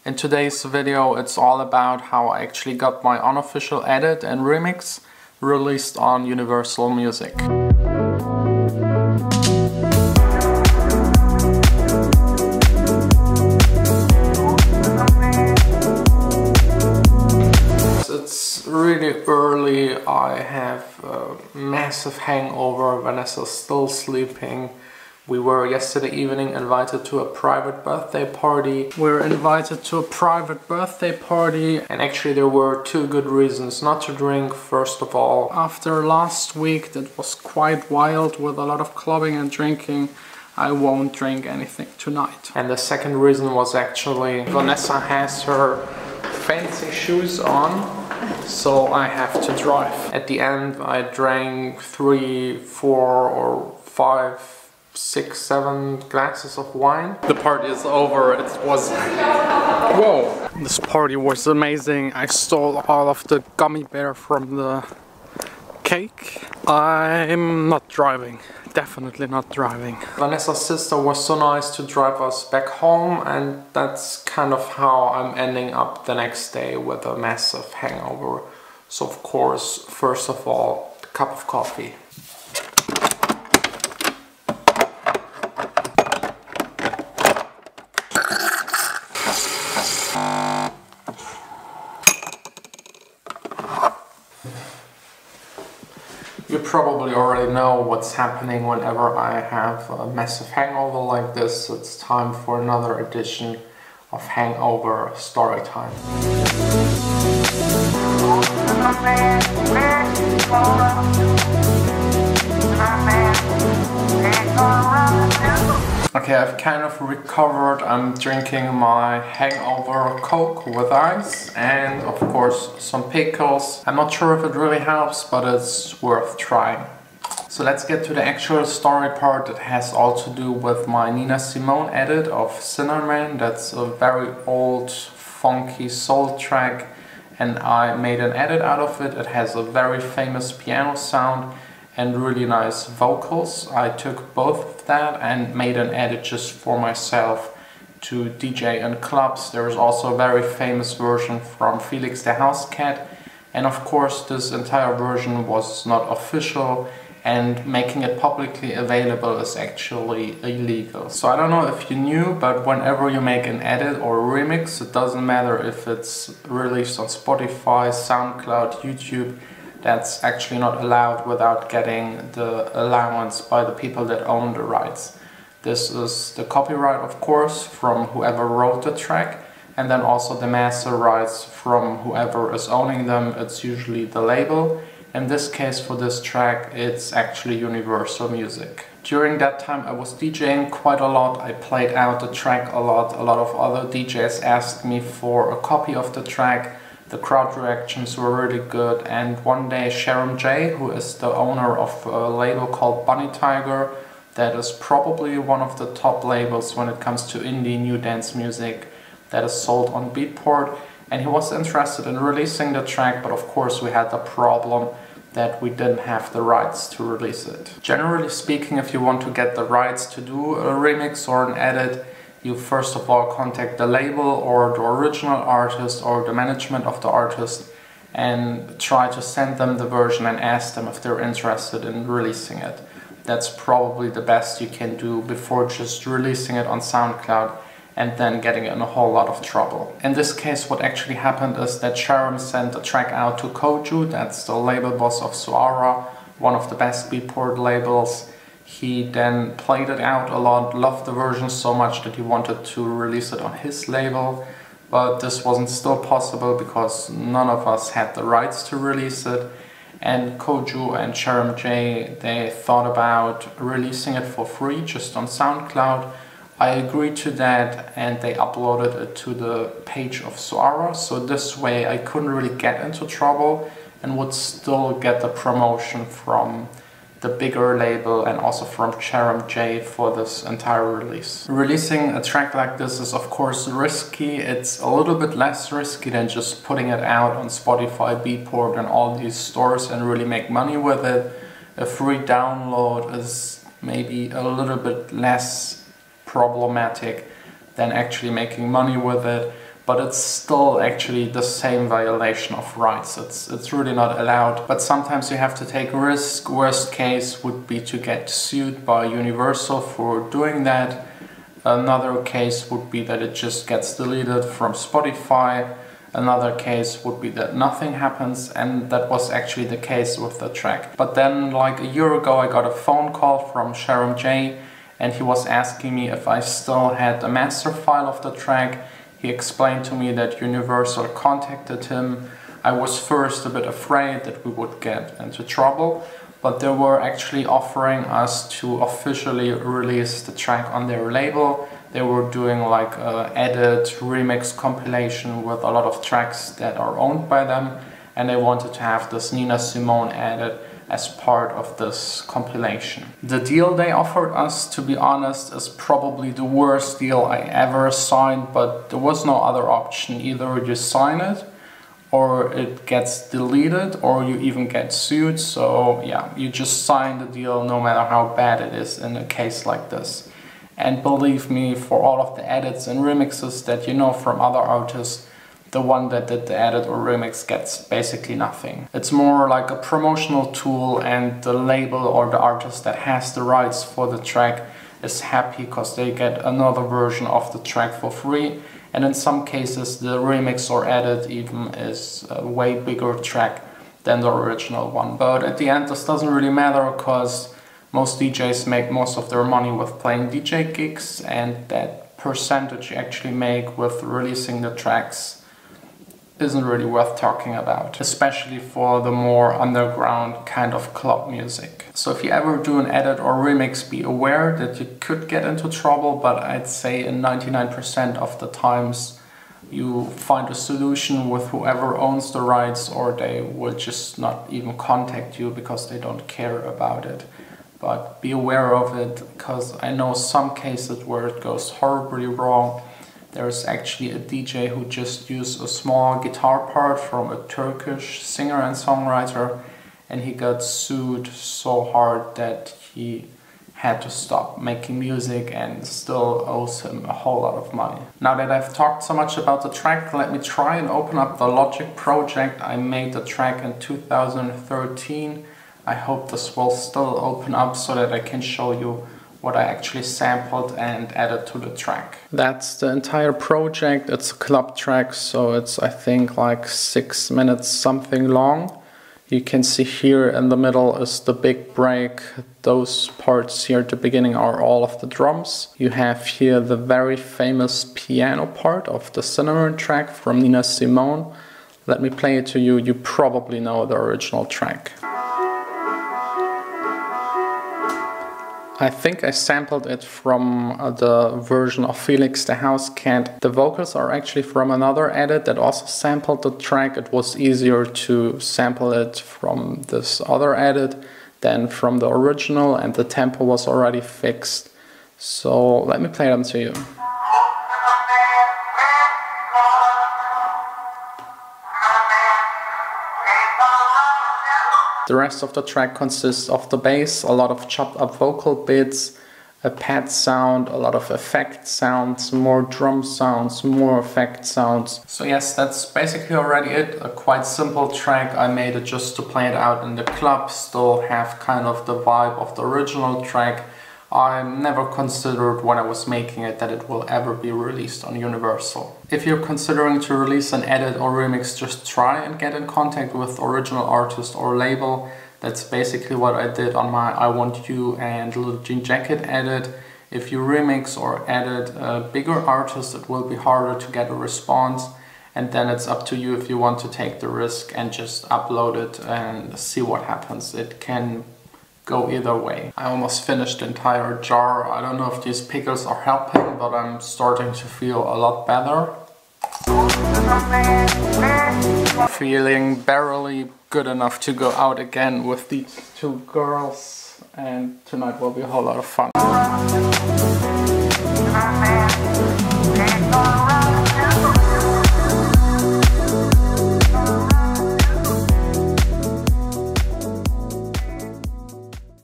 In today's video it's all about how I actually got my unofficial edit and remix released on Universal Music. It's really early, I have a massive hangover, Vanessa's still sleeping. We were yesterday evening invited to a private birthday party. We were invited to a private birthday party and actually there were two good reasons not to drink. First of all, after last week that was quite wild with a lot of clubbing and drinking, I won't drink anything tonight. And the second reason was actually Vanessa has her fancy shoes on, so I have to drive. At the end I drank 3, 4 or 5, 6, 7 glasses of wine. The party is over. It was... Whoa! This party was amazing. I stole all of the gummy bear from the cake. I'm not driving. Definitely not driving. Vanessa's sister was so nice to drive us back home, and that's kind of how I'm ending up the next day with a massive hangover. So of course, first of all, a cup of coffee. You probably already know what's happening whenever I have a massive hangover like this. It's time for another edition of Hangover Story Time. Okay, I've kind of recovered. I'm drinking my hangover Coke with ice and of course some pickles. I'm not sure if it really helps, but it's worth trying. So let's get to the actual story part that has all to do with my Nina Simone edit of Sinner Man. That's a very old, funky soul track and I made an edit out of it. It has a very famous piano sound and really nice vocals. I took both of that and made an edit just for myself to DJ in clubs. There is also a very famous version from Felix the House Cat, and of course this entire version was not official and making it publicly available is actually illegal. So I don't know if you knew, but whenever you make an edit or a remix, it doesn't matter if it's released on Spotify, SoundCloud, YouTube, that's actually not allowed without getting the allowance by the people that own the rights. This is the copyright, of course, from whoever wrote the track, and then also the master rights from whoever is owning them. It's usually the label. In this case, for this track, it's actually Universal Music. During that time I was DJing quite a lot. I played out the track a lot. A lot of other DJs asked me for a copy of the track. The crowd reactions were really good, and one day Sharon J, who is the owner of a label called Bunny Tiger, that is probably one of the top labels when it comes to indie new dance music that is sold on Beatport, and he was interested in releasing the track, but of course we had the problem that we didn't have the rights to release it. Generally speaking, if you want to get the rights to do a remix or an edit, you first of all contact the label or the original artist or the management of the artist and try to send them the version and ask them if they're interested in releasing it. That's probably the best you can do before just releasing it on SoundCloud and then getting in a whole lot of trouble. In this case, what actually happened is that Sharon sent the track out to Koju, that's the label boss of Suara, one of the best Beatport labels. He then played it out a lot, loved the version so much that he wanted to release it on his label, but this wasn't still possible because none of us had the rights to release it, and Koju and Sharon J, they thought about releasing it for free just on SoundCloud. I agreed to that and they uploaded it to the page of Suara, so this way I couldn't really get into trouble and would still get the promotion from the bigger label and also from Sharon J for this entire release. Releasing a track like this is of course risky. It's a little bit less risky than just putting it out on Spotify, Beatport and all these stores and really make money with it. A free download is maybe a little bit less problematic than actually making money with it. but it's still actually the same violation of rights. It's really not allowed. But sometimes you have to take a risk. Worst case would be to get sued by Universal for doing that. Another case would be that it just gets deleted from Spotify. Another case would be that nothing happens, and that was actually the case with the track. But then like a year ago I got a phone call from Sharam J, and he was asking me if I still had the master file of the track. He explained to me that Universal contacted him. I was first a bit afraid that we would get into trouble, but they were actually offering us to officially release the track on their label. They were doing like an edit remix compilation with a lot of tracks that are owned by them, and they wanted to have this Nina Simone edit as part of this compilation. The deal they offered us, to be honest, is probably the worst deal I ever signed, but there was no other option. Either you sign it, or it gets deleted, or you even get sued. So yeah, you just sign the deal no matter how bad it is in a case like this. And believe me, for all of the edits and remixes that you know from other artists, the one that did the edit or remix gets basically nothing. It's more like a promotional tool, and the label or the artist that has the rights for the track is happy because they get another version of the track for free. And in some cases the remix or edit even is a way bigger track than the original one. But at the end this doesn't really matter, because most DJs make most of their money with playing DJ gigs, and that percentage you actually make with releasing the tracks isn't really worth talking about, especially for the more underground kind of club music. So if you ever do an edit or remix, be aware that you could get into trouble, but I'd say in 99% of the times you find a solution with whoever owns the rights, or they will just not even contact you because they don't care about it. But be aware of it, because I know some cases where it goes horribly wrong. There's actually a DJ who just used a small guitar part from a Turkish singer and songwriter, and he got sued so hard that he had to stop making music and still owes him a whole lot of money. Now that I've talked so much about the track, let me try and open up the Logic project. I made the track in 2013. I hope this will still open up so that I can show you what I actually sampled and added to the track. That's the entire project. It's a club track, so it's I think like 6 minutes something long. You can see here in the middle is the big break. Those parts here at the beginning are all of the drums. You have here the very famous piano part of the Cinnamon track from Nina Simone. Let me play it to you. You probably know the original track. I think I sampled it from the version of Felix the House Cat. The vocals are actually from another edit that also sampled the track. It was easier to sample it from this other edit than from the original, and the tempo was already fixed. So let me play them to you. The rest of the track consists of the bass, a lot of chopped up vocal bits, a pad sound, a lot of effect sounds, more drum sounds, more effect sounds. So yes, that's basically already it. A quite simple track. I made it just to play it out in the club, still have kind of the vibe of the original track. I never considered when I was making it that it will ever be released on Universal. If you're considering to release an edit or remix, just try and get in contact with the original artist or label. That's basically what I did on my I Want You and Little Jean Jacket edit. If you remix or edit a bigger artist, it will be harder to get a response, and then it's up to you if you want to take the risk and just upload it and see what happens. It can go either way. I almost finished the entire jar. I don't know if these pickles are helping, but I'm starting to feel a lot better. Feeling barely good enough to go out again with these two girls, and tonight will be a whole lot of fun.